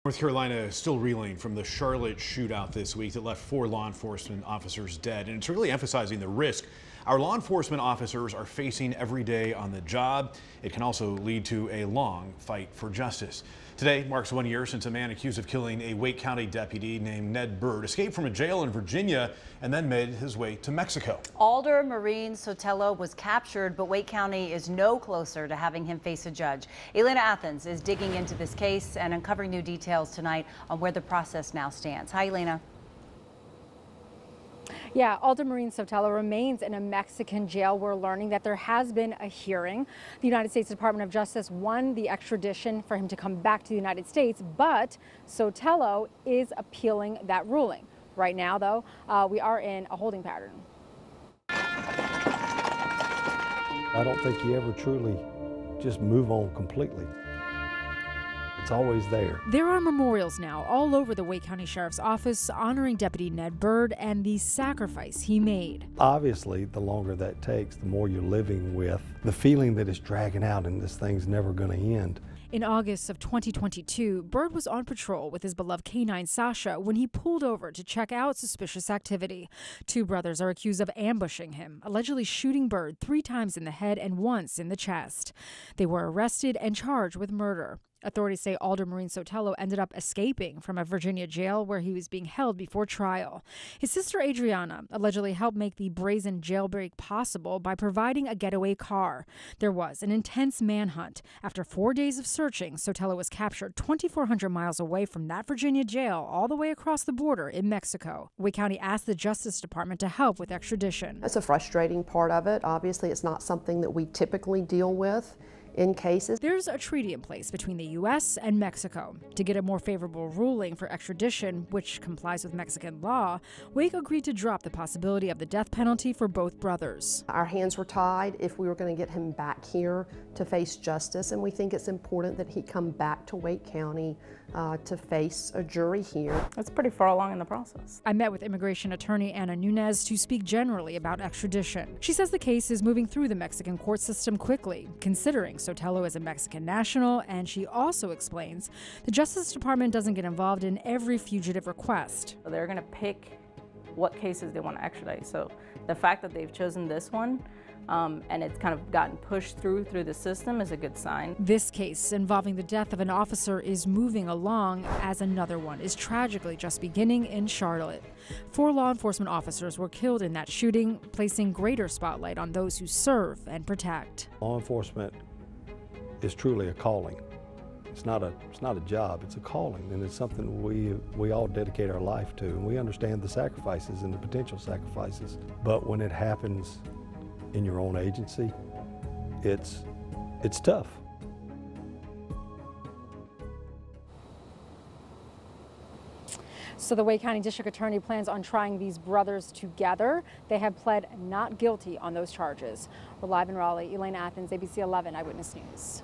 North Carolina is still reeling from the Charlotte shootout this week that left 4 law enforcement officers dead. And it's really emphasizing the risk our law enforcement officers are facing every day on the job. It can also lead to a long fight for justice. Today marks 1 year since a man accused of killing a Wake County deputy named Ned Byrd escaped from a jail in Virginia and then made his way to Mexico. Alder Marine Sotelo was captured, but Wake County is no closer to having him face a judge. Elena Athens is digging into this case and uncovering new details tonight on where the process now stands. Hi, Elena. Yeah, Alder Marine Sotelo remains in a Mexican jail. We're learning that there has been a hearing. The United States Department of Justice won the extradition for him to come back to the United States, but Sotelo is appealing that ruling. Right now, though, we are in a holding pattern. I don't think you ever truly just move on completely. It's always there. There are memorials now all over the Wake County Sheriff's Office honoring Deputy Ned Byrd and the sacrifice he made. Obviously, the longer that takes, the more you're living with the feeling that it's dragging out and this thing's never going to end. In August of 2022, Byrd was on patrol with his beloved canine Sasha when he pulled over to check out suspicious activity. 2 brothers are accused of ambushing him, allegedly shooting Byrd 3 times in the head and once in the chest. They were arrested and charged with murder. Authorities say Alder Marine Sotelo ended up escaping from a Virginia jail where he was being held before trial. His sister Adriana allegedly helped make the brazen jailbreak possible by providing a getaway car. There was an intense manhunt. After 4 days of searching, Sotelo was captured 2,400 miles away from that Virginia jail all the way across the border in Mexico. Wake County asked the Justice Department to help with extradition. That's a frustrating part of it. Obviously, it's not something that we typically deal with in cases. There's a treaty in place between the U.S. and Mexico. To get a more favorable ruling for extradition, which complies with Mexican law, Wake agreed to drop the possibility of the death penalty for both brothers. Our hands were tied if we were going to get him back here to face justice, and we think it's important that he come back to Wake County to face a jury here. That's pretty far along in the process. I met with immigration attorney Ana Nunez to speak generally about extradition. She says the case is moving through the Mexican court system quickly, considering Sotelo is a Mexican national, and she also explains the Justice Department doesn't get involved in every fugitive request. They're going to pick what cases they want to extradite. So the fact that they've chosen this one and it's kind of gotten pushed through the system is a good sign. This case involving the death of an officer is moving along as another one is tragically just beginning in Charlotte. 4 law enforcement officers were killed in that shooting, placing greater spotlight on those who serve and protect. Law enforcement is truly a calling. It's not a job, it's a calling, and it's something we all dedicate our life to, and we understand the sacrifices and the potential sacrifices. But when it happens in your own agency, it's tough. So the Wake County District Attorney plans on trying these brothers together. They have pled not guilty on those charges. We're live in Raleigh. Elena Athens, ABC 11 Eyewitness News.